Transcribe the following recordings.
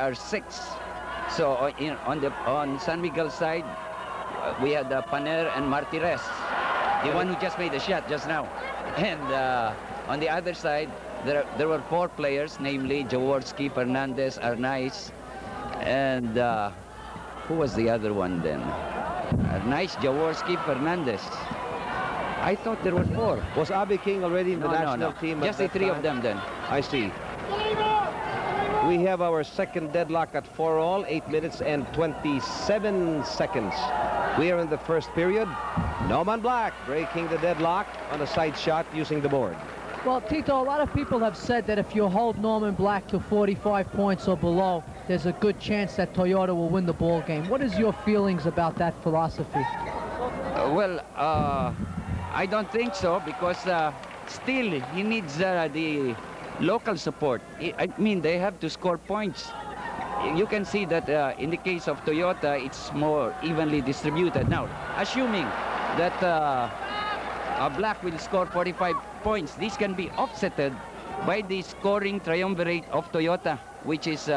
are 6. So on San Miguel side, we had Paner and Martirez, the one who just made the shot just now. And on the other side, there were 4 players, namely Jaworski, Fernandez, Arnaiz, and who was the other one then? Arnaiz, Jaworski, Fernandez. I thought there were 4. Was Abi King already in the national team? Just the 3 of them then. I see. We have our second deadlock at 4-all, 8 minutes and 27 seconds. We are in the first period. Norman Black breaking the deadlock on a side shot using the board. Well, Tito, a lot of people have said that if you hold Norman Black to 45 points or below, there's a good chance that Toyota will win the ball game. What is your feelings about that philosophy? I don't think so, because still he needs the local support. I mean, they have to score points. You can see that in the case of Toyota, it's more evenly distributed. Now, assuming that Black will score 45 points, this can be offsetted by the scoring triumvirate of Toyota, which is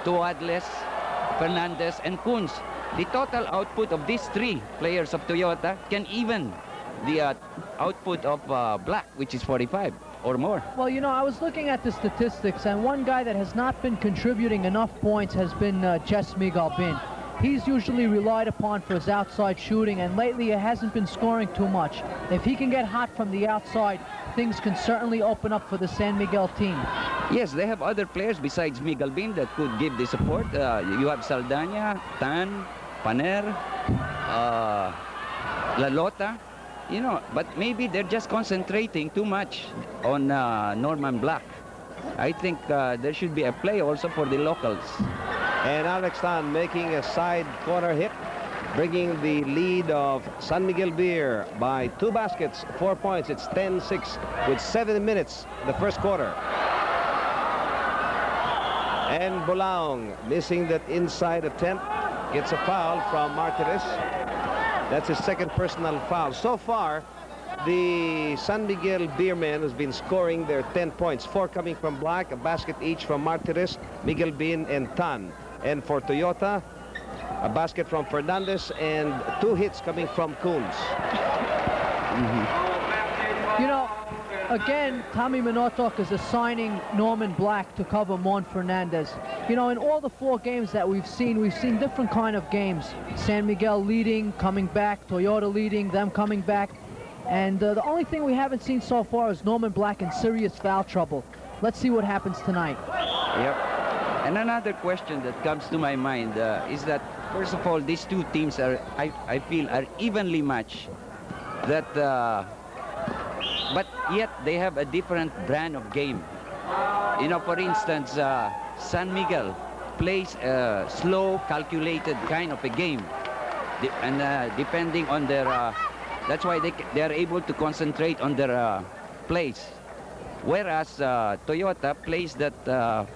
Tuadles, Fernandez, and Kunz. The total output of these 3 players of Toyota can even the output of Black, which is 45 or more. Well, you know, I was looking at the statistics, and one guy that has not been contributing enough points has been Jess Miguel Bin. He's usually relied upon for his outside shooting, and lately he hasn't been scoring too much. If he can get hot from the outside, things can certainly open up for the San Miguel team. Yes, they have other players besides Miguel Bin that could give the support. You have Saldana, Tan, Paner, La Lota, you know, but maybe they're just concentrating too much on Norman Black. I think there should be a play also for the locals. And Alex Tan making a side corner hit, bringing the lead of San Miguel Beer by 2 baskets, 4 points. It's 10-6 with 7 minutes the first quarter. And Bulaong missing that inside attempt, gets a foul from Martinez. That's his second personal foul. So far, the San Miguel Beermen has been scoring their 10 points, 4 coming from Black, a basket each from Martinez, Miguel Bin, and Tan. And for Toyota, a basket from Fernandez and 2 hits coming from Kunz. You know, again, Tommy Minotok is assigning Norman Black to cover Mon Fernandez. You know, in all the 4 games that we've seen different kind of games. San Miguel leading, coming back, Toyota leading, them coming back. And the only thing we haven't seen so far is Norman Black in serious foul trouble. Let's see what happens tonight. Yep. And another question that comes to my mind is that, first of all, these 2 teams are, I feel, are evenly matched. That, but yet they have a different brand of game. You know, for instance, San Miguel plays a slow, calculated kind of a game. And depending on their, that's why they are able to concentrate on their plays. Whereas Toyota plays that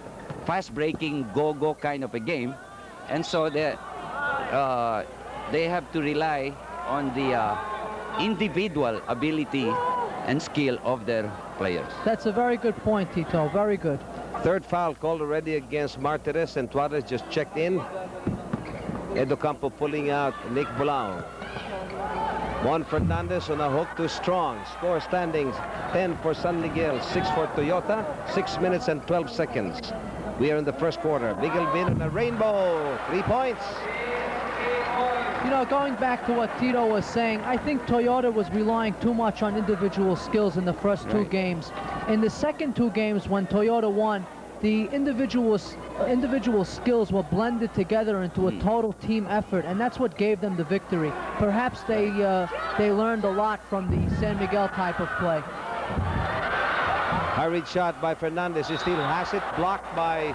fast-breaking, go-go kind of a game. And so they have to rely on the individual ability and skill of their players. That's a very good point, Tito. Very good. Third foul called already against Martinez, and Tuarez just checked in. Edo Campo pulling out Nick Bulaong. Juan Fernandez on a hook to Strong. Score standings 10 for San Miguel, 6 for Toyota, 6 minutes and 12 seconds. We are in the first quarter. Miguel Bin on a rainbow, 3 points. You know, going back to what Tito was saying, I think Toyota was relying too much on individual skills in the first 2 games. In the second 2 games, when Toyota won, the individual skills were blended together into a total team effort, and that's what gave them the victory. Perhaps they learned a lot from the San Miguel type of play. Hurried shot by Fernandez. He still has it, blocked by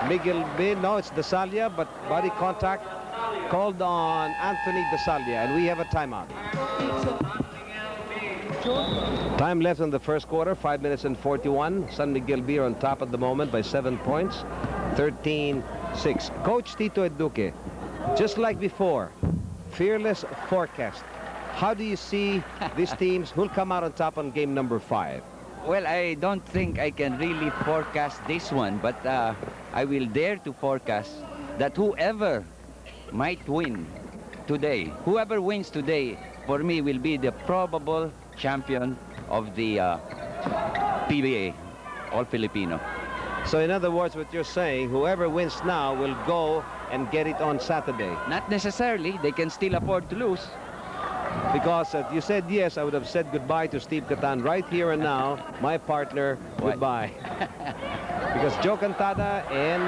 Miguel Bin. No, it's Desalia, but body contact called on Anthony Desalia, and we have a timeout. Time left in the first quarter, 5 minutes and 41. San Miguel Beer on top at the moment by 7 points, 13-6. Coach Tito Eduque, just like before, fearless forecast. How do you see these teams who'll come out on top on game number 5? Well, I don't think I can really forecast this one, but I will dare to forecast that whoever might win today, whoever wins today, for me will be the probable champion of the PBA, All Filipino. So in other words, what you're saying, whoever wins now will go and get it on Saturday. Not necessarily. They can still afford to lose. Because if you said yes, I would have said goodbye to Steve Catan right here and now. My partner, goodbye. Because Joe Cantada and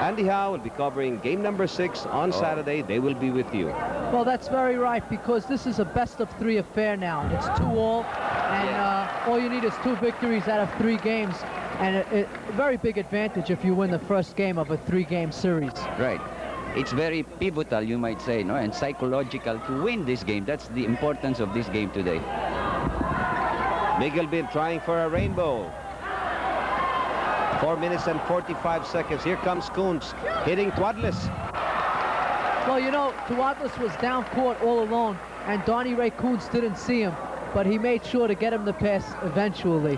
Andy Howe will be covering game number 6 on Saturday. They will be with you. Well, that's very right, because this is a best-of-3 affair now. It's 2-all, and all you need is 2 victories out of 3 games, and a very big advantage if you win the first game of a 3-game series. Right. It's very pivotal, you might say, no, and psychological to win this game. That's the importance of this game today. Miguel Bin trying for a rainbow. 4 minutes and 45 seconds. Here comes Coons hitting Twadless. Well, you know, Tuatlas was down court all alone, and Donnie Ray Coons didn't see him, but he made sure to get him the pass eventually.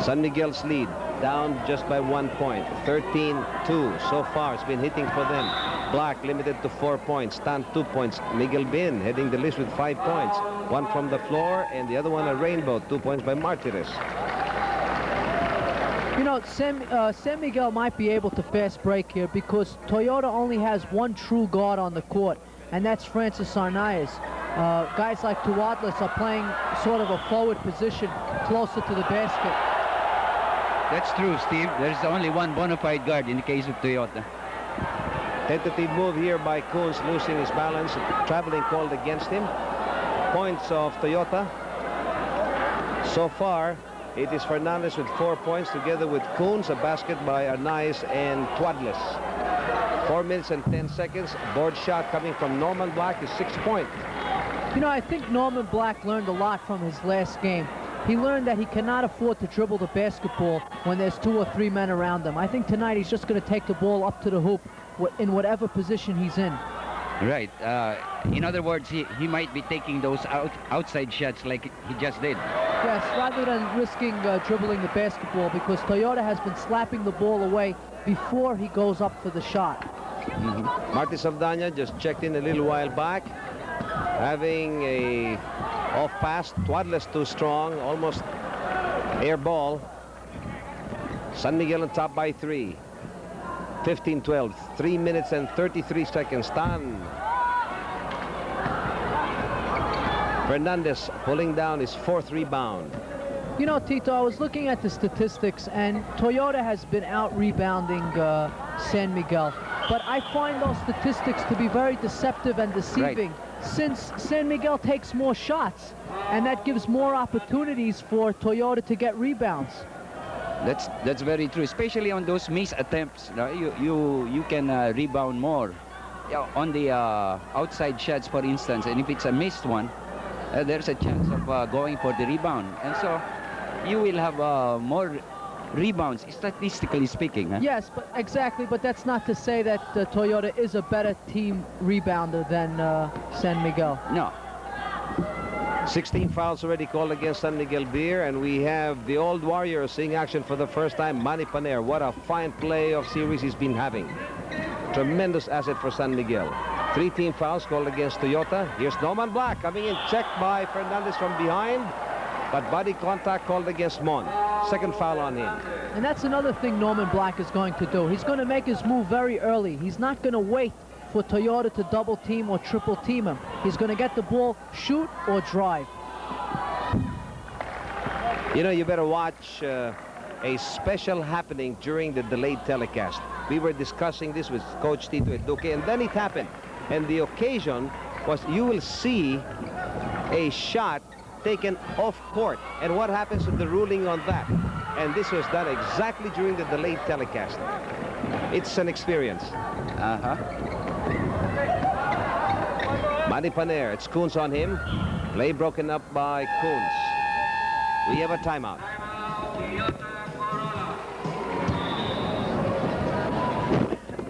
San Miguel's lead down just by 1 point. 13-2 so far. It's been hitting for them. Black limited to 4 points. Stan 2 points. Miguel Bin heading the list with 5 points. 1 from the floor, and the other one a rainbow. 2 points by Martires. You know, San Miguel might be able to fast break here because Toyota only has 1 true guard on the court, and that's Francis Arnaiz. Guys like Tuatlas are playing sort of a forward position closer to the basket. That's true, Steve. There's only 1 bona fide guard in the case of Toyota. Tentative move here by Coons, losing his balance. Traveling called against him. Points of Toyota. So far, it is Fernandez with 4 points together with Coons, a basket by Arnaiz and Twadless. 4 minutes and 10 seconds. Board shot coming from Norman Black is 6 points. You know, I think Norman Black learned a lot from his last game. He learned that he cannot afford to dribble the basketball when there's 2 or 3 men around him. I think tonight he's just going to take the ball up to the hoop in whatever position he's in. Right. In other words, he might be taking those outside shots like he just did. Yes, rather than risking dribbling the basketball, because Toyota has been slapping the ball away before he goes up for the shot. Marty Saldana just checked in a little while back, having a off pass. Twadless too strong, almost air ball. San Miguel on top by 3. 15-12, 3 minutes and 33 seconds. Stan Fernandez pulling down his 4th rebound. You know, Tito, I was looking at the statistics, and Toyota has been out-rebounding San Miguel. But I find those statistics to be very deceptive and deceiving, since San Miguel takes more shots, and that gives more opportunities for Toyota to get rebounds. That's very true, especially on those missed attempts. You can rebound more. On the outside shots, for instance, and if it's a missed one, there's a chance of going for the rebound. And so you will have more rebounds, statistically speaking. Huh? Yes, but exactly, but that's not to say that Toyota is a better team rebounder than San Miguel. No. 16 fouls already called against San Miguel Beer, and we have the old Warriors seeing action for the first time. Manny Paner, what a fine play of series he's been having. Tremendous asset for San Miguel. 3 team fouls called against Toyota. Here's Norman Black coming in, checked by Fernandez from behind, but body contact called against Mon. 2nd foul on him. And that's another thing Norman Black is going to do. He's going to make his move very early. He's not going to wait for Toyota to double team or triple team him. He's going to get the ball, shoot or drive. You know, you better watch a special happening during the delayed telecast. We were discussing this with Coach Tito Eduque, and then it happened. And the occasion was, you will see a shot taken off court. And what happens with the ruling on that? And this was done exactly during the delayed telecast. It's an experience. Manny Paner, it's Coons on him. Play broken up by Coons. We have a timeout.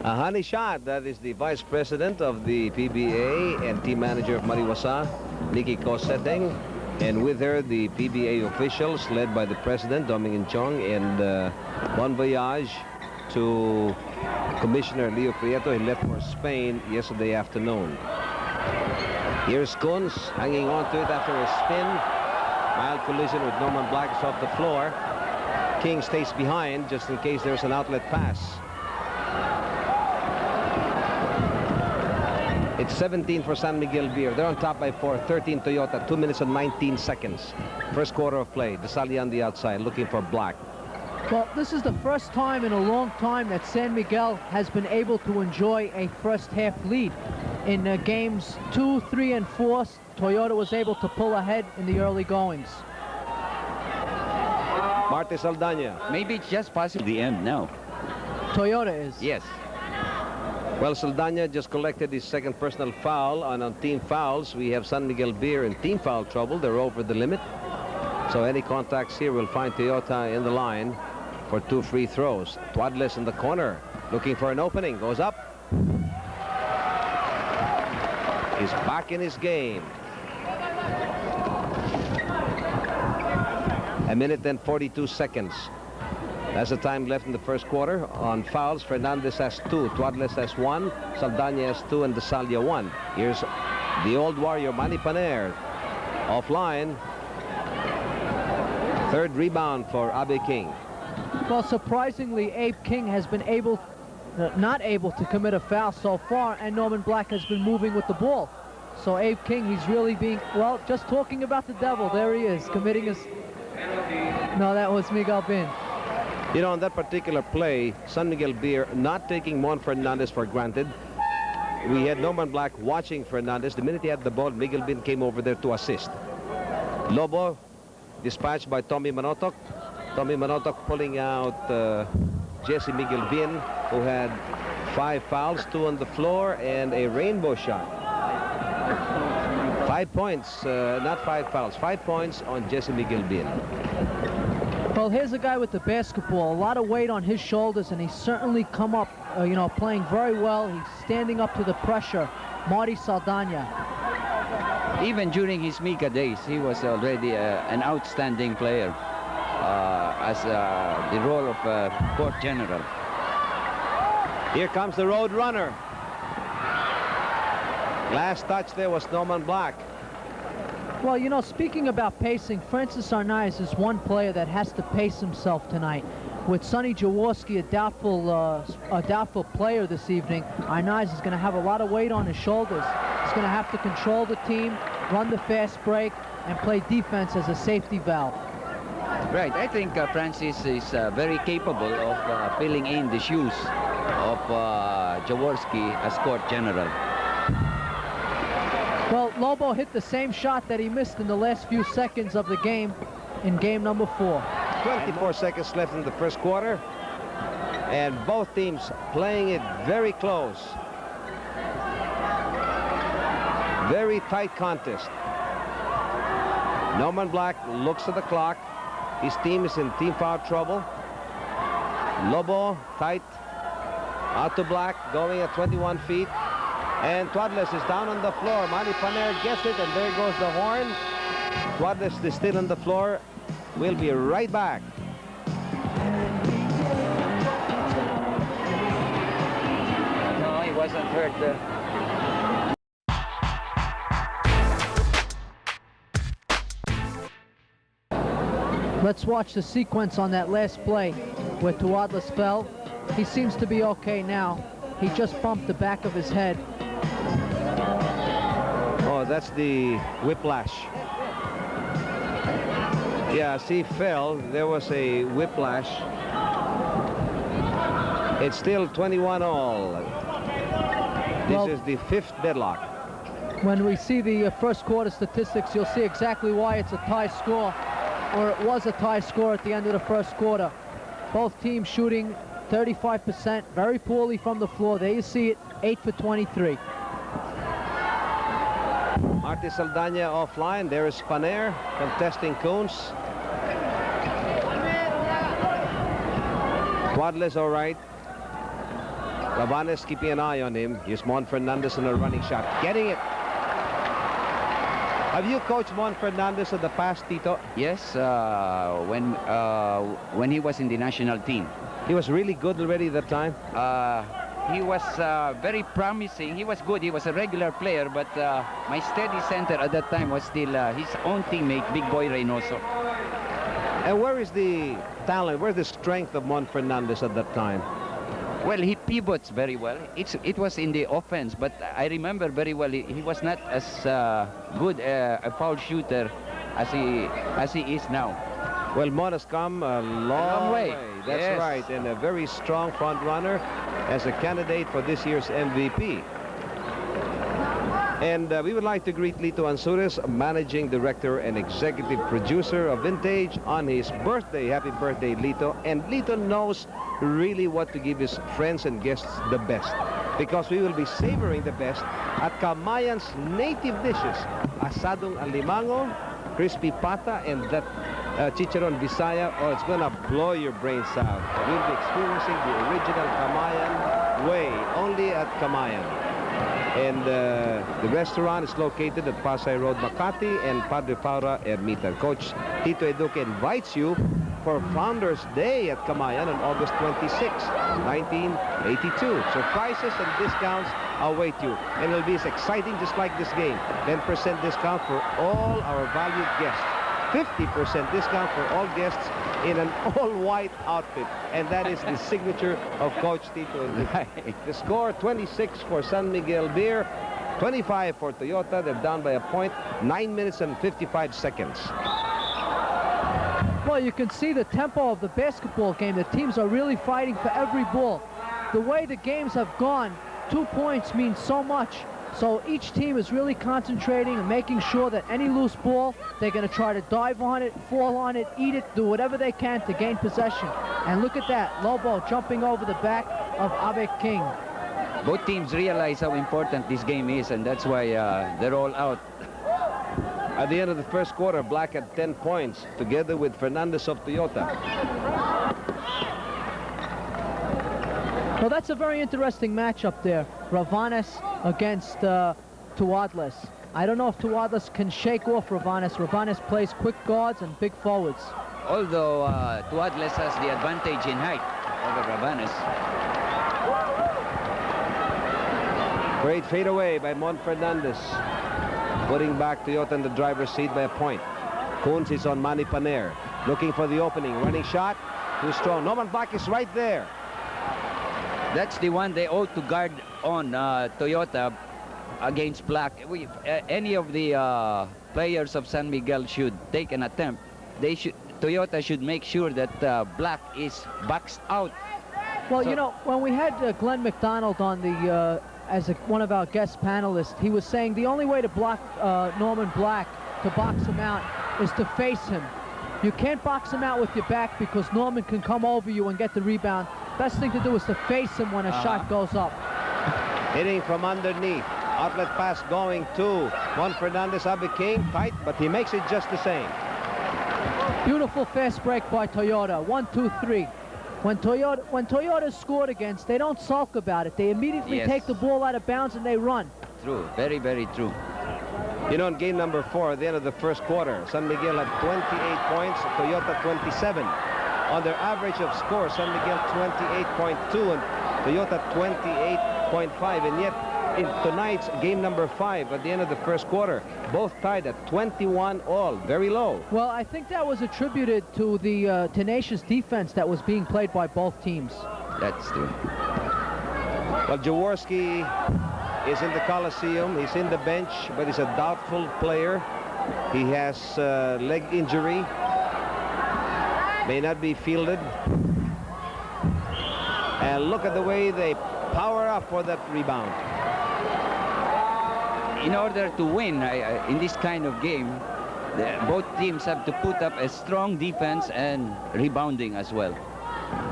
Hani Shah, that is the vice president of the PBA and team manager of Mariwasa, Nikki Coseteng, and with her the PBA officials led by the president, Domingin Chong, and Bon Voyage, to Commissioner Leo Prieto. He left for Spain yesterday afternoon. Here's Kunz hanging on to it after a spin. Mild collision with Norman Black is off the floor. King stays behind just in case there's an outlet pass. It's 17 for San Miguel Beer. They're on top by 4. 13 Toyota. 2 minutes and 19 seconds. First quarter of play. Desalia on the outside looking for Black. Well, this is the first time in a long time that San Miguel has been able to enjoy a first half lead. In games 2, 3, and 4, Toyota was able to pull ahead in the early goings. Marty Saldana. Maybe it's just possible the end now. Toyota is. Yes. Well, Saldana just collected his second personal foul, and on team fouls, we have San Miguel Beer in team foul trouble. They're over the limit. So any contacts here will find Toyota in the line for 2 free throws. Tuadles in the corner, looking for an opening, goes up. He's back in his game. A minute and 42 seconds. That's the time left in the first quarter. On fouls, Fernandez has 2, Tuadles has 1, Saldana has 2, and Desalia 1. Here's the old warrior, Manny Paner, offline. Third rebound for Abe King. Well, surprisingly, Abe King has been not able to commit a foul so far, and Norman Black has been moving with the ball. So Abe King, he's really being, well, just talking about the devil. There he is, committing his... No, that was Miguel Bin. You know, on that particular play, San Miguel Beer not taking Mon Fernandez for granted. We had Norman Black watching Fernandez. The minute he had the ball, Miguel Bin came over there to assist. Lobo dispatched by Tommy Manotok. Tommy Manotok pulling out Jesse Miguel Bin, who had 5 fouls, 2 on the floor, and a rainbow shot. 5 points, not 5 fouls, 5 points on Jesse Miguel Bin. Well, here's a guy with the basketball, a lot of weight on his shoulders, and he's certainly come up, you know, playing very well. He's standing up to the pressure. Marty Saldana. Even during his Mika days, he was already an outstanding player as the role of court general. Here comes the road runner. Last touch there was Norman Black. Well, you know, speaking about pacing, Francis Arnaiz is one player that has to pace himself tonight. With Sonny Jaworski, a doubtful player this evening, Arnaiz is going to have a lot of weight on his shoulders. He's going to have to control the team, run the fast break, and play defense as a safety valve. Right, I think Francis is very capable of filling in the shoes of Jaworski as court general. Well, Lobo hit the same shot that he missed in the last few seconds of the game in game number 4. 24 seconds left in the first quarter, and both teams playing it very close. Very tight contest. Norman Black looks at the clock. His team is in team foul trouble. Lobo tight. Out to Black, going at 21 feet. And Tuadles is down on the floor. Manny Paner gets it, and there goes the horn. Tuadles is still on the floor. We'll be right back. No, he wasn't hurt. Let's watch the sequence on that last play where Tuadles fell. He seems to be okay now. He just bumped the back of his head. Oh, that's the whiplash. Yeah, as he fell, there was a whiplash. It's still 21 all. This is the 5th deadlock. When we see the first quarter statistics, you'll see exactly why it's a tie score, or it was a tie score at the end of the first quarter. Both teams shooting 35%, very poorly from the floor. There you see it, 8 for 23. Marty Saldana offline. There is Paner contesting Kunz. Tuadles all right. Labanes keeping an eye on him. Here's Mon Fernandez in a running shot. Getting it. Have you coached Mon Fernandez in the past, Tito? Yes, when he was in the national team. He was really good already at that time. He was very promising. He was good. He was a regular player, but my steady center at that time was still his own teammate, Big Boy Reynoso. And where is the talent, where's the strength of Mon Fernandez at that time? Well, he pivots very well. It was in the offense, but I remember very well he was not as good a foul shooter as he is now. Well, Mon has come a long way. That's yes. right, and a very strong front runner as a candidate for this year's MVP. And we would like to greet Lito Ansures, Managing Director and Executive Producer of Vintage, on his birthday. Happy birthday, Lito. And Lito knows really what to give his friends and guests the best, because we will be savoring the best at Kamayan's native dishes. Asadong alimango, crispy pata, and that chicharon Bisaya. Oh, it's gonna blow your brains out. We'll be experiencing the original Kamayan way, only at Kamayan. And the restaurant is located at Pasay Road, Makati, and Padre Faura Ermita. Coach Tito Eduque invites you for Founders Day at Kamayan on August 26, 1982. Surprises and discounts await you, and it'll be as exciting just like this game. 10% discount for all our valued guests. 50% discount for all guests in an all-white outfit, and that is the signature of Coach Tito. The score, 26 for San Miguel Beer, 25 for Toyota. They're down by a point, 9 minutes and 55 seconds. Well, you can see the tempo of the basketball game. The teams are really fighting for every ball. The way the games have gone, 2 points means so much. So each team is really concentrating and making sure that any loose ball, they're going to try to dive on it, fall on it, eat it, do whatever they can to gain possession. And look at that, Lobo jumping over the back of Abe King. Both teams realize how important this game is, and that's why they're all out. At the end of the first quarter, Black had 10 points, together with Fernandez of Toyota. Well, that's a very interesting matchup there. Ravanes against Tuadles. I don't know if Tuadles can shake off Ravanes. Ravanes plays quick guards and big forwards. Although Tuadles has the advantage in height over Ravanes. Great fadeaway by Mon Fernandez, putting back Toyota in the driver's seat by a point. Coons is on Manny Paner, looking for the opening. Running shot, too strong. Norman Black is right there. That's the one they ought to guard on Toyota against Black. Any of the players of San Miguel should take an attempt. Toyota should make sure that Black is boxed out. Well, so, you know, when we had Glenn McDonald on the as one of our guest panelists, he was saying the only way to block Norman Black, to box him out, is to face him. You can't box him out with your back because Norman can come over you and get the rebound. Best thing to do is to face him when a shot goes up. Hitting from underneath. Outlet pass going to Mon Fernandez. Abe King, tight, but he makes it just the same. Beautiful fast break by Toyota. 1, 2, 3. When Toyota scored against, they don't sulk about it. They immediately take the ball out of bounds and they run. True, very, very true. You know, in game number 4, at the end of the first quarter, San Miguel had 28 points, Toyota 27. On their average of score, San Miguel 28.2 and Toyota 28.5. And yet, in tonight's game number 5, at the end of the first quarter, both tied at 21 all, very low. Well, I think that was attributed to the tenacious defense that was being played by both teams. That's true. Well, Jaworski is in the Coliseum. He's in the bench, but he's a doubtful player. He has leg injury. May not be fielded. And look at the way they power up for that rebound. In order to win in this kind of game, both teams have to put up a strong defense and rebounding as well.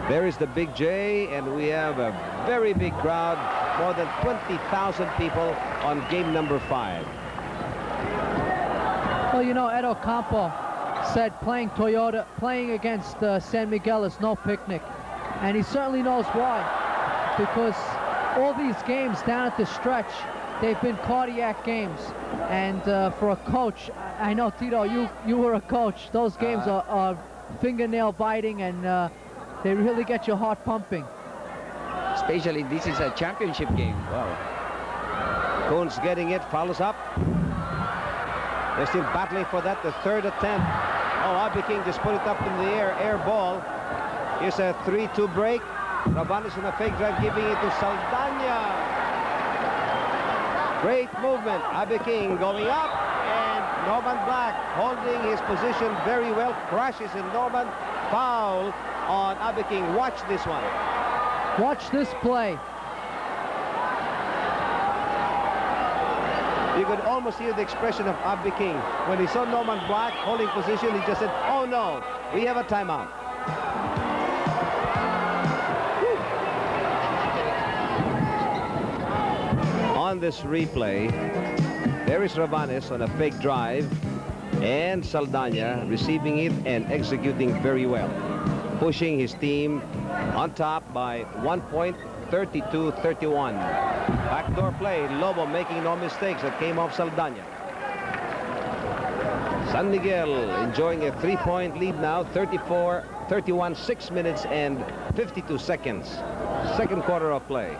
There is the Big J, and we have a very big crowd, more than 20,000 people on game number 5. Well, you know, Ed Ocampo said playing against San Miguel is no picnic, and he certainly knows why, because all these games down at the stretch, they've been cardiac games, and for a coach, I know, Tito, you were a coach, those games are fingernail biting, and They really get your heart pumping. Especially this is a championship game. Wow. Coons getting it, follows up. They're still battling for that, the third attempt. Oh, Abby King just put it up in the air ball. Here's a 3-2 break. Rabanes in a fake drive, giving it to Saldana. Great movement. Abby King going up, and Norman Black holding his position very well. Crashes in Norman. Foul on Abby King. Watch this one. Watch this play. You could almost hear the expression of Abby King. When he saw Norman Black holding position, he just said, oh no, we have a timeout. On this replay, there is Rabanes on a fake drive, and Saldana receiving it and executing very well, pushing his team on top by 1 point, 32-31. Backdoor play, Lobo making no mistakes. That came off Saldana. San Miguel enjoying a 3-point lead now, 34-31, 6 minutes and 52 seconds. Second quarter of play.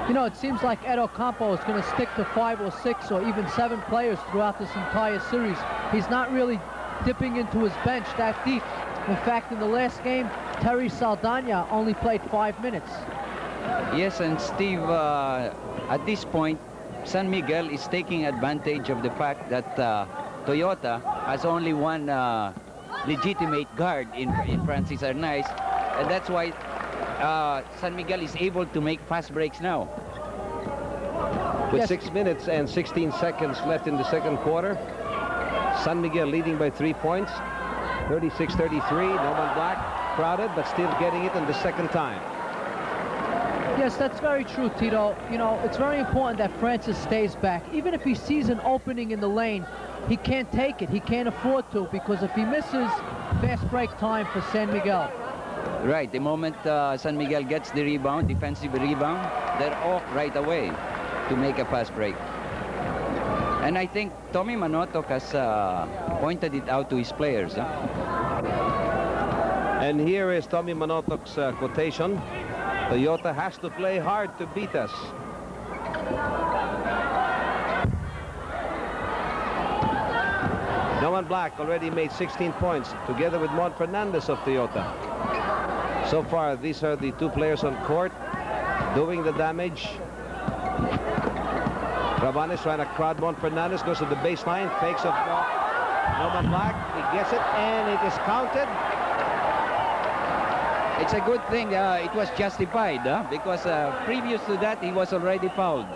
You know, it seems like Ed Ocampo is going to stick to 5 or 6 or even 7 players throughout this entire series. He's not really dipping into his bench that deep. In fact, in the last game, Terry Saldana only played 5 minutes. Yes, and Steve, at this point, San Miguel is taking advantage of the fact that Toyota has only one legitimate guard in Francis Arnaiz, and that's why San Miguel is able to make fast breaks now. With Yes. 6 minutes and 16 seconds left in the second quarter, San Miguel leading by 3 points, 36-33. Norman Black crowded, but still getting it in the second time. Yes, that's very true, Tito. You know, it's very important that Francis stays back. Even if he sees an opening in the lane, he can't take it. He can't afford to, because if he misses, fast break time for San Miguel. Right, the moment San Miguel gets the rebound, defensive rebound, they're off right away to make a fast break. And I think Tommy Manotoc has pointed it out to his players. And here is Tommy Manotoc's quotation. Toyota has to play hard to beat us. Norman Black already made 16 points together with Mon Fernandez of Toyota. So far, these are the two players on court doing the damage. Rabanes trying to crowd Mon Fernandez, goes to the baseline, fakes of Norman Black. He gets it, and it is counted. It's a good thing it was justified, because previous to that, he was already fouled.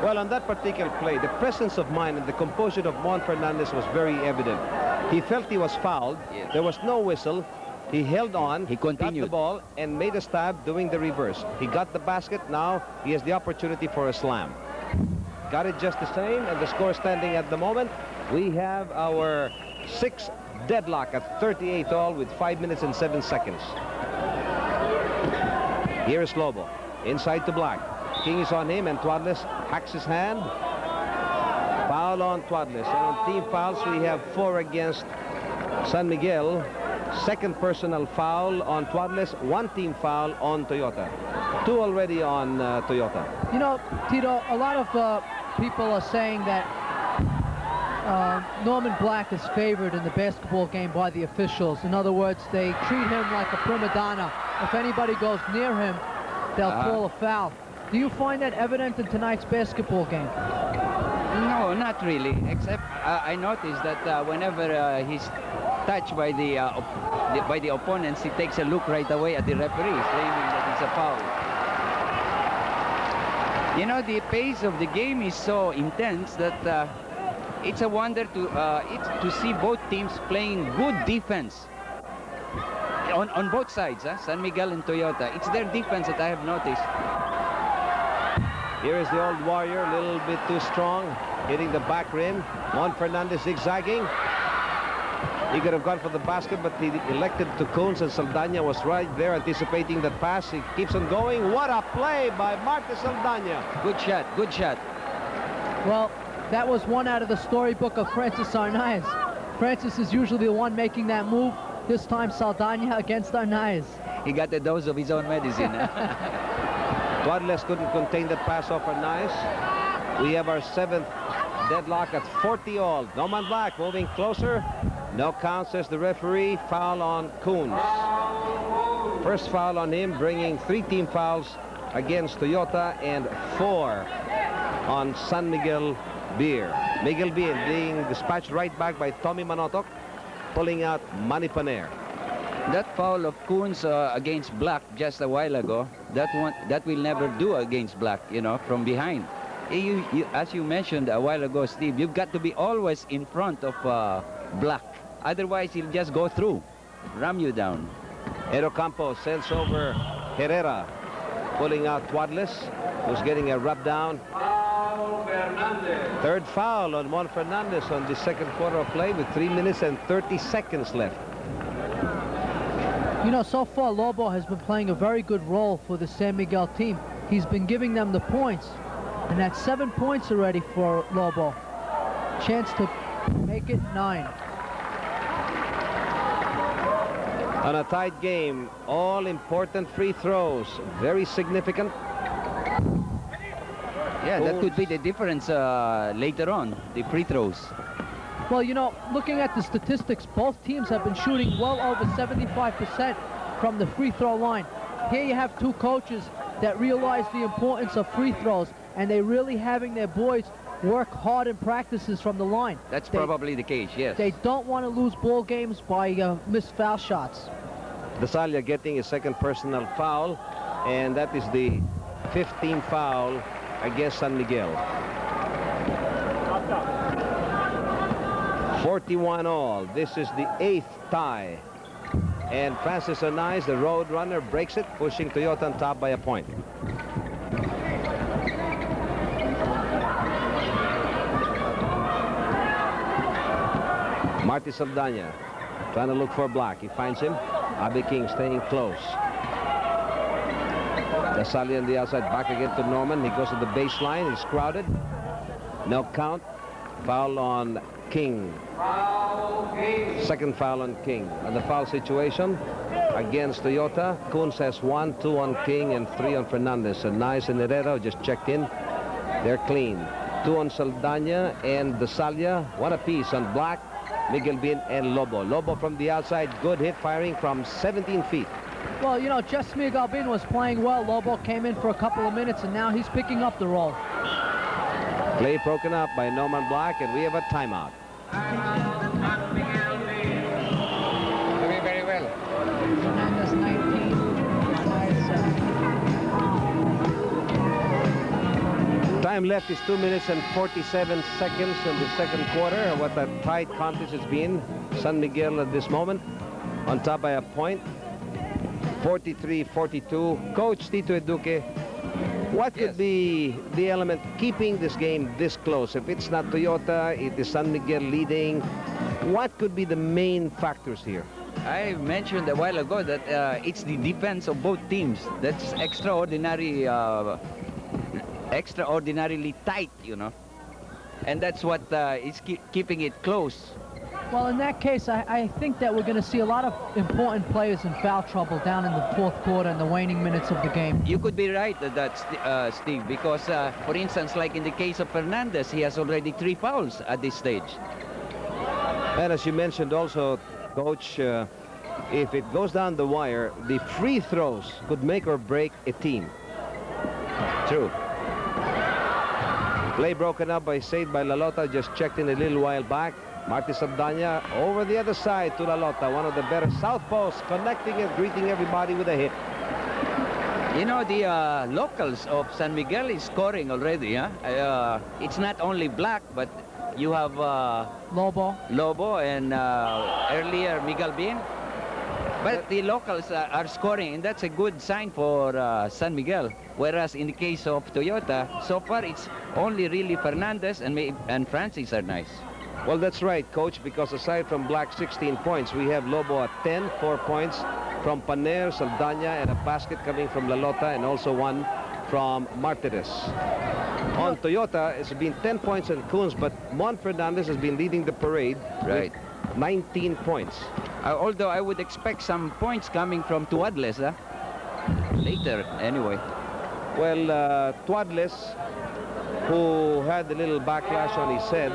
Well, on that particular play, the presence of mind and the composure of Mon Fernandez was very evident. He felt he was fouled. Yes. There was no whistle. He held on. He continued. Got the ball and made a stab doing the reverse. He got the basket. Now he has the opportunity for a slam. Got it just the same, and the score standing at the moment. We have our sixth deadlock at 38 all with 5 minutes and 7 seconds. Here is Lobo. Inside to Black. King is on him, and Tuadles hacks his hand. Foul on Tuadles. And on team fouls, we have 4 against San Miguel. Second personal foul on Tuadles. 1 team foul on Toyota. 2 already on Toyota. You know, Tito, a lot of people are saying that Norman Black is favored in the basketball game by the officials. In other words, they treat him like a prima donna. If anybody goes near him, they'll call a foul. Do you find that evident in tonight's basketball game? No, not really. Except I noticed that whenever he's touched by the opponents, he takes a look right away at the referee, claiming that it's a foul. You know, the pace of the game is so intense that it's a wonder to see both teams playing good defense on both sides, San Miguel and Toyota. It's their defense that I have noticed. Here is the old Warrior, a little bit too strong, hitting the back rim. Mon Fernandez zigzagging. He could have gone for the basket, but he elected to Coons, and Saldana was right there anticipating that pass. He keeps on going. What a play by Martes Saldana. Good shot, good shot. Well, that was one out of the storybook of Francis Arnaiz. Francis is usually the one making that move. This time Saldana against Arnaiz. He got a dose of his own medicine. Tuadles couldn't contain that pass off Arnaiz. We have our 7th deadlock at 40 all. Norman Black moving closer. No count, says the referee. Foul on Coons. First foul on him, bringing 3 team fouls against Toyota and 4 on San Miguel Beer. Miguel Beer being dispatched right back by Tommy Manotok, pulling out Manny Paner. That foul of Coons against Black just a while ago, that will never do against Black, you know, from behind. As you mentioned a while ago, Steve, you've got to be always in front of Black. Otherwise, he'll just go through, ram you down. Edo Campos sends over Herrera, pulling out Tuadles, who's getting a rub down. Third foul on Juan Fernandez on the second quarter of play with 3 minutes and 30 seconds left. You know, so far Lobo has been playing a very good role for the San Miguel team. He's been giving them the points, and that's 7 points already for Lobo. Chance to make it 9. On a tight game, all important free throws, very significant. Yeah, that could be the difference later on, the free throws. Well, you know, looking at the statistics, both teams have been shooting well over 75% from the free throw line. Here you have 2 coaches that realize the importance of free throws, and they're really having their boys work hard in practices from the line. That's probably the case, yes. They don't want to lose ball games by missed foul shots. Dasalia getting a second personal foul, and that is the 15th foul against San Miguel. 41 all. This is the 8th tie. And Francis Arnaiz, the road runner, breaks it, pushing Toyota on top by a point. Marty Saldana trying to look for Black. He finds him. Abe King staying close. Dasalia on the outside, back again to Norman. He goes to the baseline. He's crowded. No count. Foul on King. Second foul on King. And the foul situation against Toyota. Coons has 1, 2 on King, and 3 on Fernandez. And Nice and Herrera just checked in. They're clean. 2 on Saldana and Dasalia. 1 apiece on Black, Miguel Bin, and Lobo. Lobo from the outside. Good hit, firing from 17 feet. Well, you know, just Miguel Bin was playing well. Lobo came in for a couple of minutes, and now he's picking up the role. Play broken up by Norman Black, and we have a timeout. Doing very well. Fernandez 19, Arnaiz 7. Time left is 2 minutes and 47 seconds in the second quarter. What a tight contest it's been. San Miguel at this moment on top by a point. 43-42. Coach Tito Eduque, what could be the element keeping this game this close? If it's not Toyota, it is San Miguel leading. What could be the main factors here? I mentioned a while ago that it's the defense of both teams that's extraordinarily tight, you know. And that's what is keeping it close. Well, in that case, I think that we're going to see a lot of important players in foul trouble down in the fourth quarter and the waning minutes of the game. You could be right at that, Steve, because, for instance, like in the case of Fernandez, he has already 3 fouls at this stage. And as you mentioned also, Coach, if it goes down the wire, the free throws could make or break a team. True. Play broken up by Said by Lalota, just checked in a little while back. Marty Saldana over the other side to Lalota, one of the better southpaws, connecting and greeting everybody with a hit. You know, the locals of San Miguel is scoring already. Huh? It's not only Black, but you have Lobo and earlier Miguel Bin. But the locals are scoring, and that's a good sign for San Miguel. Whereas in the case of Toyota, so far it's only really Fernandez and Francis are nice. Well, that's right, Coach, because aside from Black 16 points, we have Lobo at 10, 4 points from Paner, Saldana, and a basket coming from Lalota, and also 1 from Martinez. On Toyota, it's been 10 points on Coons, but Mon Fernandez has been leading the parade with 19 points. Although I would expect some points coming from Tuadles, later, anyway. Well, Tuadles, who had a little backlash on his head,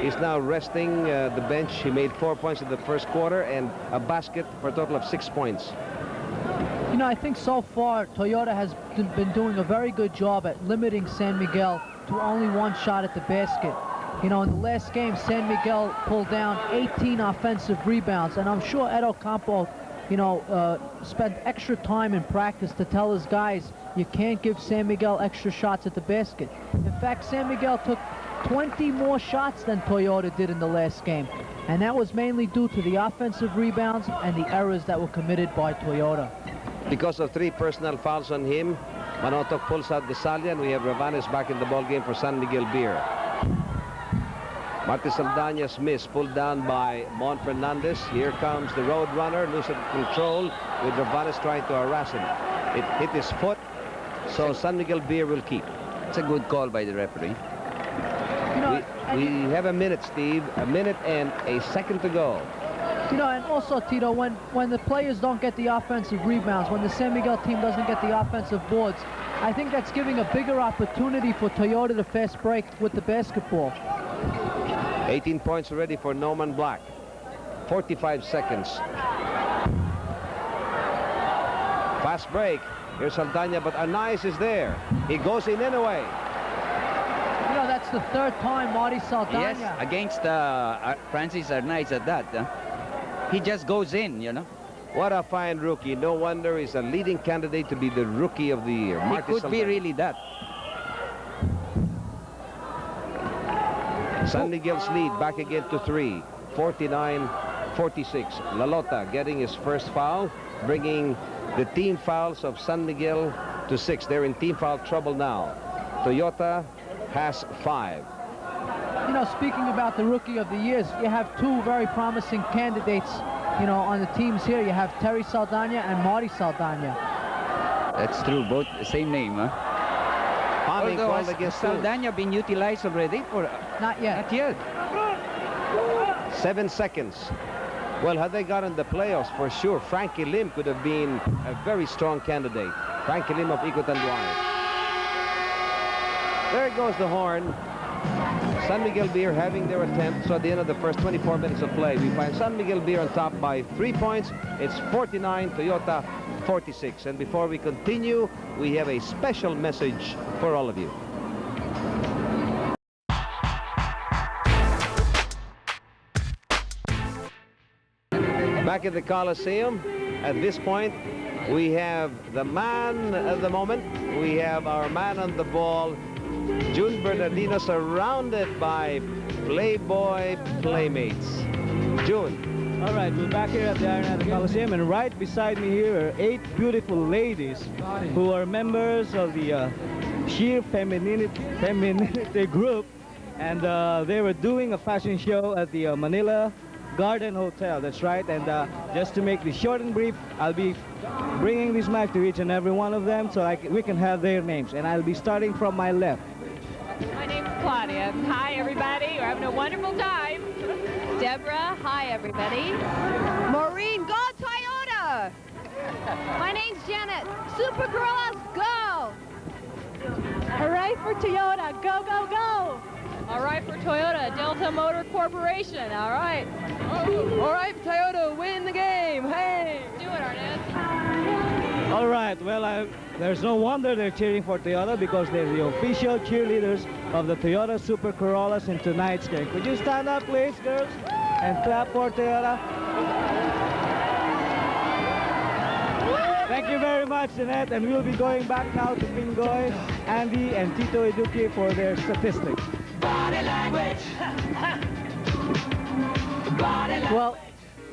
is now resting the bench. He made 4 points in the first quarter and a basket for a total of 6 points. You know, I think so far Toyota has been doing a very good job at limiting San Miguel to only one shot at the basket. You know, in the last game, San Miguel pulled down 18 offensive rebounds, and I'm sure Ed Ocampo, you know, spent extra time in practice to tell his guys, you can't give San Miguel extra shots at the basket. In fact, San Miguel took 20 more shots than Toyota did in the last game, and that was mainly due to the offensive rebounds and the errors that were committed by Toyota. Because of 3 personal fouls on him, Manotoc pulls out the Salya, and we have Ravanes back in the ball game for San Miguel Beer. Marty Saldaña's miss pulled down by Mon Fernandez. Here comes the road runner, losing control with Ravanes trying to harass him. It hit his foot, so San Miguel Beer will keep. It's a good call by the referee. You know, We have a minute, Steve. A minute and a second to go. You know, and also, Tito, when the players don't get the offensive rebounds, when the San Miguel team doesn't get the offensive boards, I think that's giving a bigger opportunity for Toyota to fast break with the basketball. 18 points already for Norman Black. 45 seconds. Fast break. Here's Saldaña, but Arnaiz is there. He goes in anyway. You know, that's the 3rd time Marty Saldaña. Yes, against Francis Arnaiz at that. He just goes in, you know. What a fine rookie. No wonder he's a leading candidate to be the rookie of the year. He Marty could be Saldaña. really that. San Miguel's lead back again to 3. 49-46. Lalota getting his first foul, bringing the team fouls of San Miguel to 6. They're in team foul trouble now. Toyota has 5. You know, speaking about the rookie of the years, you have 2 very promising candidates, you know, on the teams here. You have Terry Saldaña and Marty Saldaña. That's true, both the same name, huh? Although has Saldaña been utilized already? For Not yet. Not yet. 7 seconds. Well, had they gotten the playoffs, for sure, Frankie Lim could have been a very strong candidate. Frankie Lim of Ikutanduay. There goes the horn. San Miguel Beer having their attempt. So at the end of the first 24 minutes of play, we find San Miguel Beer on top by 3 points. It's 49, Toyota 46. And before we continue, we have a special message for all of you. Back at the Coliseum, at this point, we have the man of the moment. We have our man on the ball, June Bernardino, surrounded by Playboy playmates. June. All right, we're back here at the Arena at the Coliseum, and right beside me here are 8 beautiful ladies who are members of the Sheer Femininity group, and they were doing a fashion show at the Manila Garden Hotel. That's right. And just to make this short and brief, I'll be bringing this mic to each and every one of them so we can have their names, and I'll be starting from my left. My name's Claudia. Hi, everybody. We're having a wonderful time. Deborah. Hi, everybody. Maureen. Go Toyota. My name's Janet. Super Girls, go. Hooray for Toyota. Go, go, go. All right for Toyota. Delta Motor Corporation. All right. All right, Toyota. Win the game. Hey. Do it, Arnett. All right, well, there's no wonder they're cheering for Toyota, because they're the official cheerleaders of the Toyota Super Corollas in tonight's game. Could you stand up, please, girls, and clap for Toyota? Thank you very much, Jeanette, and we'll be going back now to Pingoy, Andy, and Tito Eduque for their statistics. Body language. Well,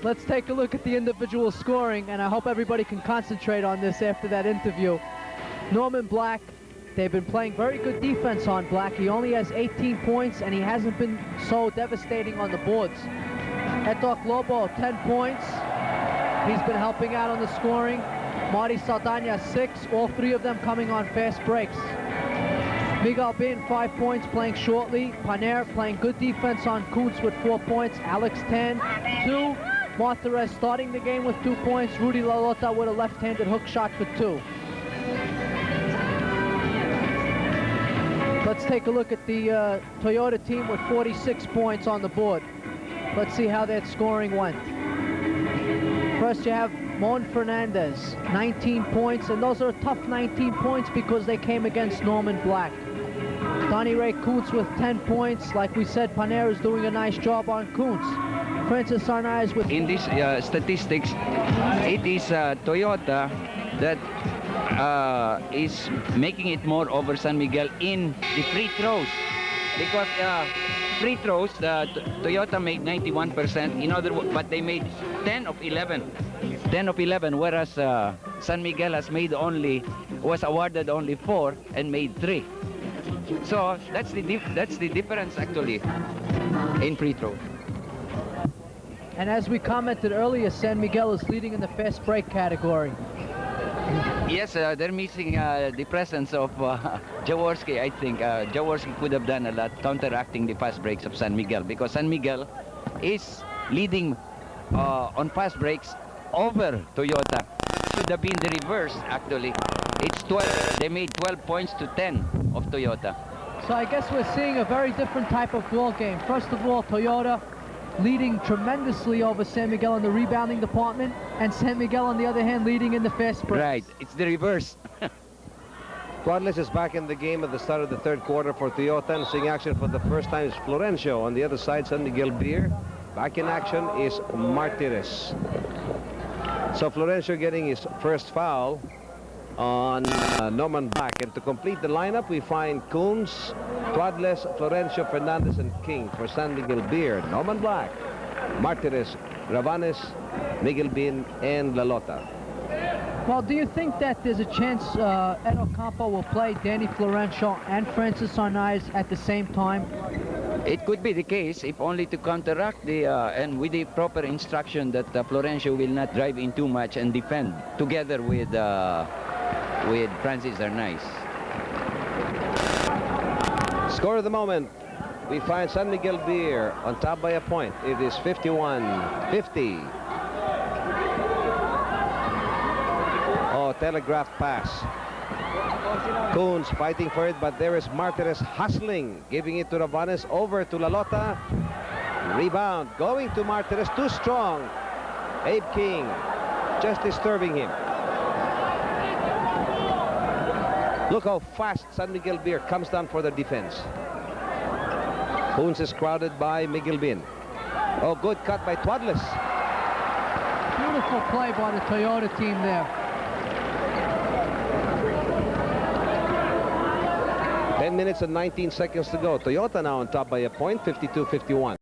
let's take a look at the individual scoring, and I hope everybody can concentrate on this after that interview. Norman Black, they've been playing very good defense on Black. He only has 18 points, and he hasn't been so devastating on the boards. Etok Lobo, 10 points. He's been helping out on the scoring. Marty Saldaña, 6, all 3 of them coming on fast breaks. Miguel Bin, 5 points, playing shortly. Paner playing good defense on Kuntz with 4 points. Alex 10, 2. Martirez starting the game with 2 points. Rudy Lalota with a left-handed hook shot for 2. Let's take a look at the Toyota team with 46 points on the board. Let's see how that scoring went. First you have Mon Fernandez, 19 points, and those are tough 19 points because they came against Norman Black. Donnie Ray Kuntz with 10 points. Like we said, Panera is doing a nice job on Kuntz. Francis Sarnaz with... In these statistics, it is Toyota that is making it more over San Miguel in the free throws. Because free throws, Toyota made 91%. In other words, but they made 10 of 11. 10 of 11, whereas San Miguel was awarded only 4 and made 3. So that's the difference actually in free throws. And as we commented earlier, San Miguel is leading in the fast break category. Yes, they're missing the presence of Jaworski, I think. Jaworski could have done a lot counteracting the fast breaks of San Miguel, because San Miguel is leading on fast breaks over Toyota. Should have been the reverse, actually. It's 12. They made 12 points to 10 of Toyota. So I guess we're seeing a very different type of ball game. First of all, Toyota leading tremendously over San Miguel in the rebounding department, and San Miguel, on the other hand, leading in the fast breaks. Right, it's the reverse. Quadles is back in the game at the start of the third quarter for Toyota, and seeing action for the first time is Florencio. On the other side, San Miguel Beer. Back in action is Martirez. So Florencio getting his first foul on Norman Black. And to complete the lineup, we find Coons, Quadles, Florencio, Fernandez, and King for San Miguel Beer. Norman Black, Martirez, Ravanes, Miguel Bin, and Lalota. Well, do you think that there's a chance Ed Ocampo will play Danny Florencio and Francis Sarnaz at the same time? It could be the case, if only to counteract the and with the proper instruction that Florencio will not drive in too much and defend together with Francis Sarnaz. Score of the moment. We find San Miguel Beer on top by a point. It is 51-50. Oh, telegraph pass. Coons fighting for it, but there is Martirez hustling, giving it to Ravanes, over to Lalota. Rebound, going to Martirez, too strong. Abe King just disturbing him. Look how fast San Miguel Beer comes down for the defense. Coons is crowded by Miguel Bin. Oh, good cut by Twadless. Beautiful play by the Toyota team there. 10 minutes and 19 seconds to go. Toyota now on top by a point, 52-51.